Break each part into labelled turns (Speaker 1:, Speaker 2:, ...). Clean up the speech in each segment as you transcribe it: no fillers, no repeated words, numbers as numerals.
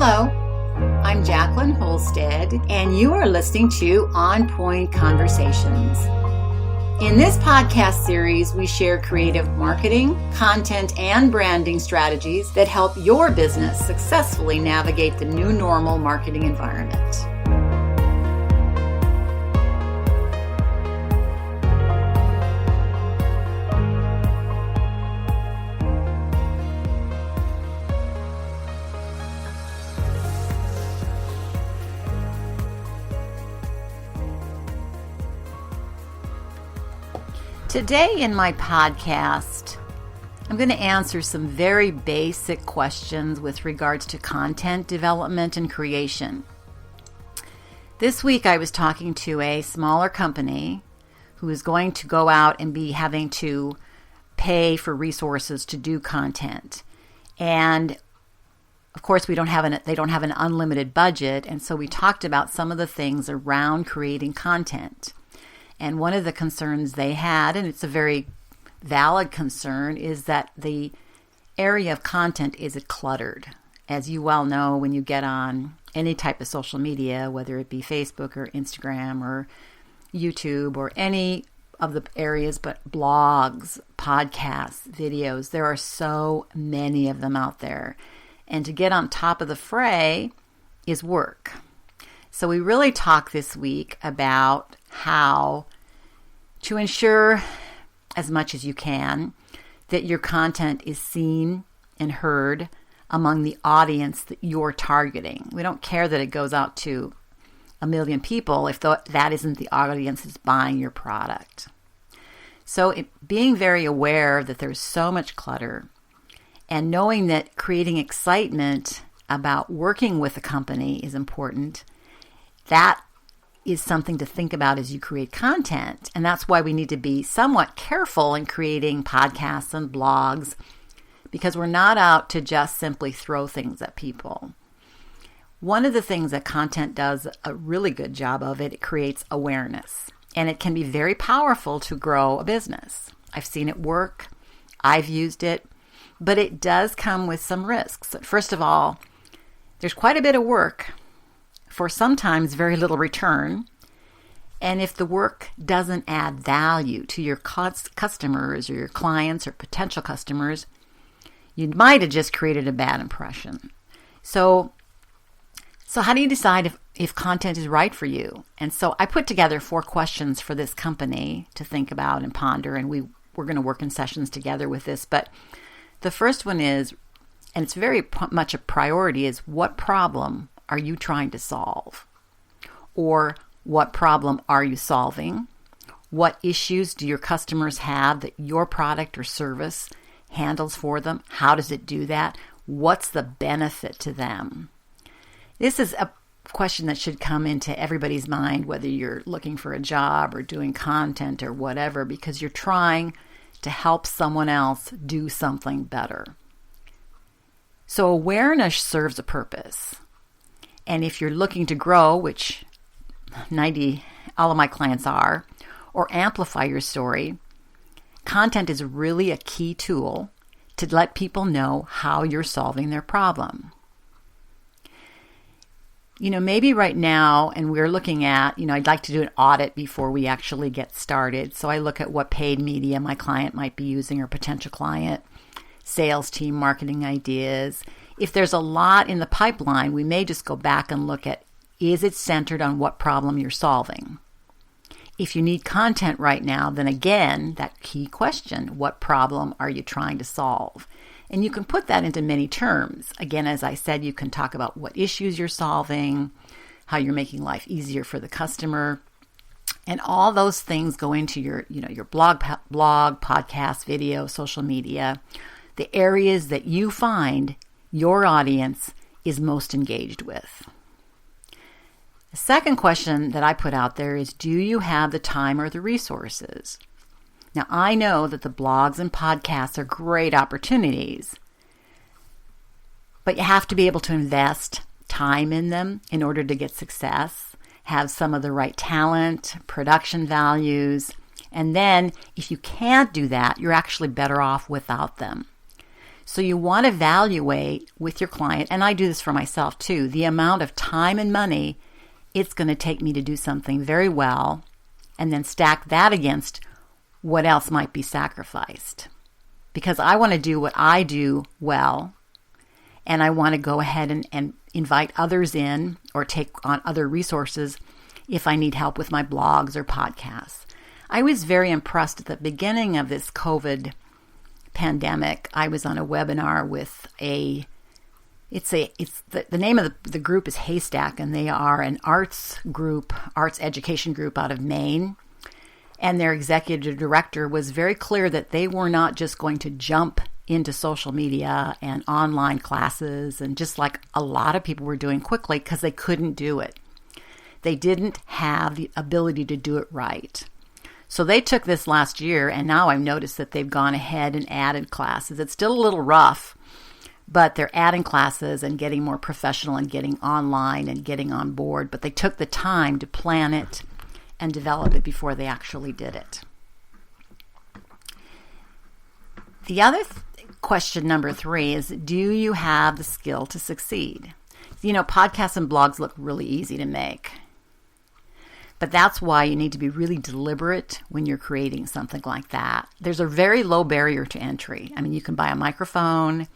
Speaker 1: Hello, I'm Jacqueline Holstead, and you are listening to On Point Conversations. In this podcast series, we share creative marketing, content, and branding strategies that help your business successfully navigate the new normal marketing environment. Today in my podcast, I'm going to answer some very basic questions with regards to content development and creation. This week I was talking to a smaller company who is going to go out and be having to pay for resources to do content. And of course, they don't have an unlimited budget, and so we talked about some of the things around creating content. And one of the concerns they had, and it's a very valid concern, is that the area of content is cluttered. As you well know, when you get on any type of social media, whether it be Facebook or Instagram or YouTube or any of the areas, but blogs, podcasts, videos, there are so many of them out there. And to get on top of the fray is work. So we really talk this week about how to ensure, as much as you can, that your content is seen and heard among the audience that you're targeting. We don't care that it goes out to 1 million people if that isn't the audience that's buying your product. So being very aware that there's so much clutter and knowing that creating excitement about working with a company is important, that is something to think about as you create content. And that's why we need to be somewhat careful in creating podcasts and blogs, because we're not out to just simply throw things at people. One of the things that content does a really good job of, it creates awareness. And it can be very powerful to grow a business. I've seen it work. I've used it. But it does come with some risks. First of all, there's quite a bit of work for sometimes very little return. And if the work doesn't add value to your customers or your clients or potential customers, you might have just created a bad impression. So how do you decide if content is right for you? And so I put together 4 questions for this company to think about and ponder, and we're going to work in sessions together with this. But the first one is, and it's very much a priority, is what problem are you trying to solve? Or what problem are you solving? What issues do your customers have that your product or service handles for them? How does it do that? What's the benefit to them? This is a question that should come into everybody's mind, whether you're looking for a job or doing content or whatever, because you're trying to help someone else do something better. So awareness serves a purpose. And if you're looking to grow, which all of my clients are, or amplify your story, content is really a key tool to let people know how you're solving their problem. Maybe right now, and we're looking at, I'd like to do an audit before we actually get started. So I look at what paid media my client might be using, or potential client, sales team, marketing ideas. If there's a lot in the pipeline, we may just go back and look at, is it centered on what problem you're solving? If you need content right now, then again, that key question, what problem are you trying to solve? And you can put that into many terms. Again, as I said, you can talk about what issues you're solving, how you're making life easier for the customer, and all those things go into your blog, podcast, video, social media, the areas that you find your audience is most engaged with. The second question that I put out there is, do you have the time or the resources? Now, I know that the blogs and podcasts are great opportunities, but you have to be able to invest time in them in order to get success, have some of the right talent, production values, and then if you can't do that, you're actually better off without them. So you want to evaluate with your client, and I do this for myself too, the amount of time and money it's going to take me to do something very well, and then stack that against what else might be sacrificed. Because I want to do what I do well, and I want to go ahead and invite others in or take on other resources if I need help with my blogs or podcasts. I was very impressed at the beginning of this COVID pandemic. I was on a webinar with the name of the group is Haystack, and they are an arts education group out of Maine. And their executive director was very clear that they were not just going to jump into social media and online classes, and just like a lot of people were doing quickly, because they couldn't do it. They didn't have the ability to do it right. So they took this last year, and now I've noticed that they've gone ahead and added classes. It's still a little rough, but they're adding classes and getting more professional and getting online and getting on board. But they took the time to plan it and develop it before they actually did it. The other question, number 3, is, do you have the skill to succeed? Podcasts and blogs look really easy to make. But that's why you need to be really deliberate when you're creating something like that. There's a very low barrier to entry. I mean, you can buy a microphone.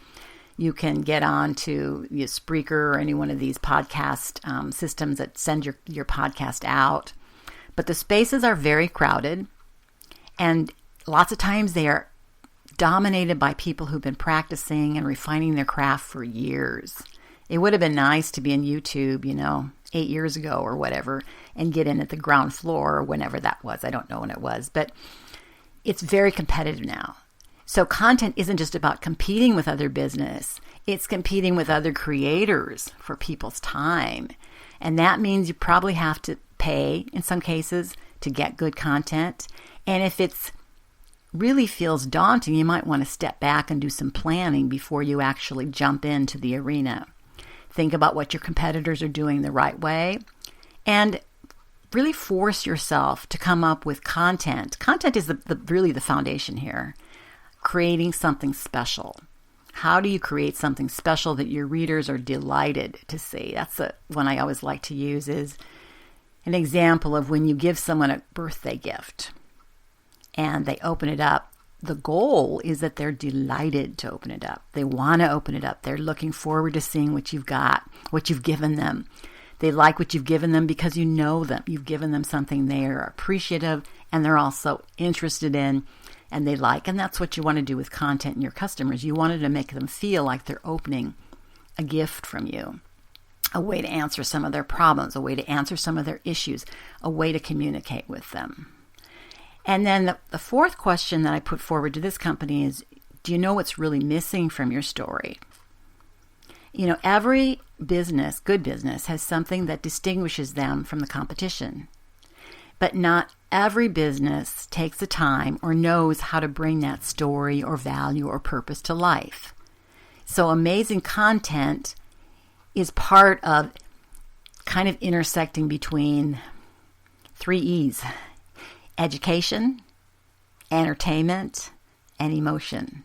Speaker 1: You can get on to Spreaker or any one of these podcast systems that send your podcast out. But the spaces are very crowded, and lots of times they are dominated by people who've been practicing and refining their craft for years. It would have been nice to be in YouTube, 8 years ago or whatever, and get in at the ground floor or whenever that was. I don't know when it was, but it's very competitive now. So content isn't just about competing with other business. It's competing with other creators for people's time. And that means you probably have to pay, in some cases, to get good content. And if it's really feels daunting, you might want to step back and do some planning before you actually jump into the arena. Think about what your competitors are doing the right way, and really force yourself to come up with content. Content is really the foundation here. Creating something special. How do you create something special that your readers are delighted to see? That's the one I always like to use, is an example of when you give someone a birthday gift and they open it up. The goal is that they're delighted to open it up. They want to open it up. They're looking forward to seeing what you've got, what you've given them. They like what you've given them because you know them. You've given them something they're appreciative and they're also interested in and they like. And that's what you want to do with content and your customers. You wanted to make them feel like they're opening a gift from you, a way to answer some of their problems, a way to answer some of their issues, a way to communicate with them. And then the fourth question that I put forward to this company is, do you know what's really missing from your story? Every business, good business, has something that distinguishes them from the competition. But not every business takes the time or knows how to bring that story or value or purpose to life. So amazing content is part of kind of intersecting between 3 E's. Education, entertainment, and emotion.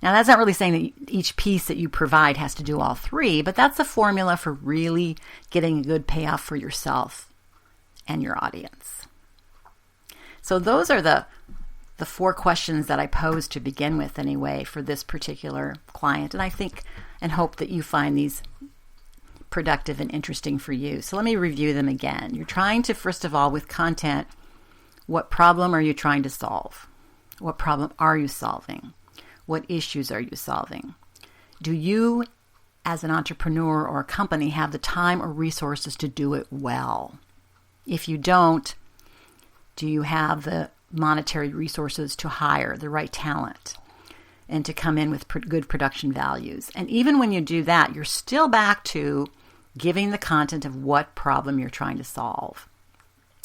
Speaker 1: Now, that's not really saying that each piece that you provide has to do all 3, but that's a formula for really getting a good payoff for yourself and your audience. So those are the 4 questions that I posed to begin with anyway for this particular client. And I think and hope that you find these productive and interesting for you. So let me review them again. You're trying to, first of all, with content, what problem are you trying to solve? What problem are you solving? What issues are you solving? Do you, as an entrepreneur or a company, have the time or resources to do it well? If you don't, do you have the monetary resources to hire the right talent and to come in with good production values? And even when you do that, you're still back to giving the content of what problem you're trying to solve.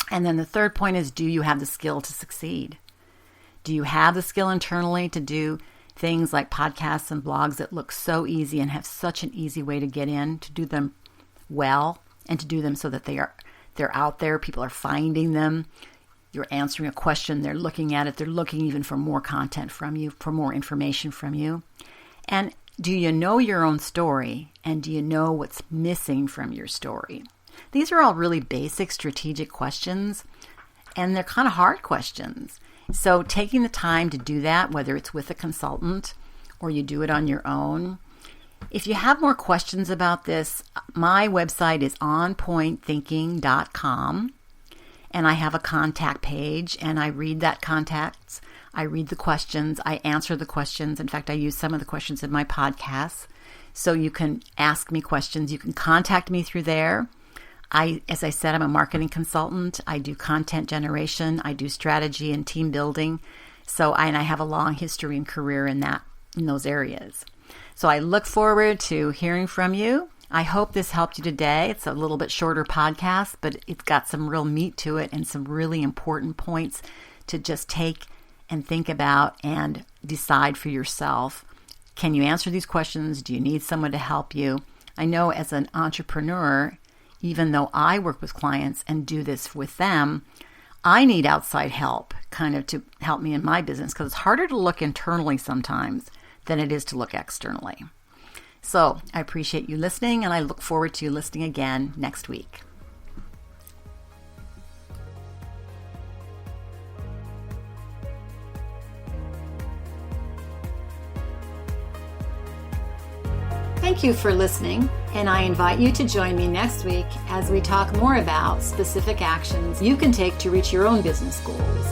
Speaker 1: And then the third point is, do you have the skill to succeed? Do you have the skill internally to do things like podcasts and blogs that look so easy and have such an easy way to get in, to do them well, and to do them so that they're out there, people are finding them, you're answering a question, they're looking at it, they're looking even for more content from you, for more information from you. And do you know your own story? And do you know what's missing from your story? These are all really basic strategic questions, and they're kind of hard questions. So taking the time to do that, whether it's with a consultant or you do it on your own. If you have more questions about this, my website is onpointthinking.com, and I have a contact page, and I read that contacts. I read the questions. I answer the questions. In fact, I use some of the questions in my podcasts. So you can ask me questions. You can contact me through there. As I said, I'm a marketing consultant. I do content generation. I do strategy and team building. And I have a long history and career in those areas. So I look forward to hearing from you. I hope this helped you today. It's a little bit shorter podcast, but it's got some real meat to it and some really important points to just take and think about and decide for yourself. Can you answer these questions? Do you need someone to help you? I know as an entrepreneur, even though I work with clients and do this with them, I need outside help kind of to help me in my business because it's harder to look internally sometimes than it is to look externally. So I appreciate you listening, and I look forward to you listening again next week. Thank you for listening, and I invite you to join me next week as we talk more about specific actions you can take to reach your own business goals.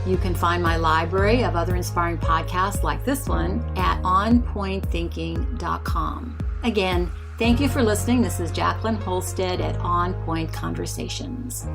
Speaker 1: You can find my library of other inspiring podcasts like this one at onpointthinking.com. Again, thank you for listening. This is Jacqueline Holstead at On Point Conversations.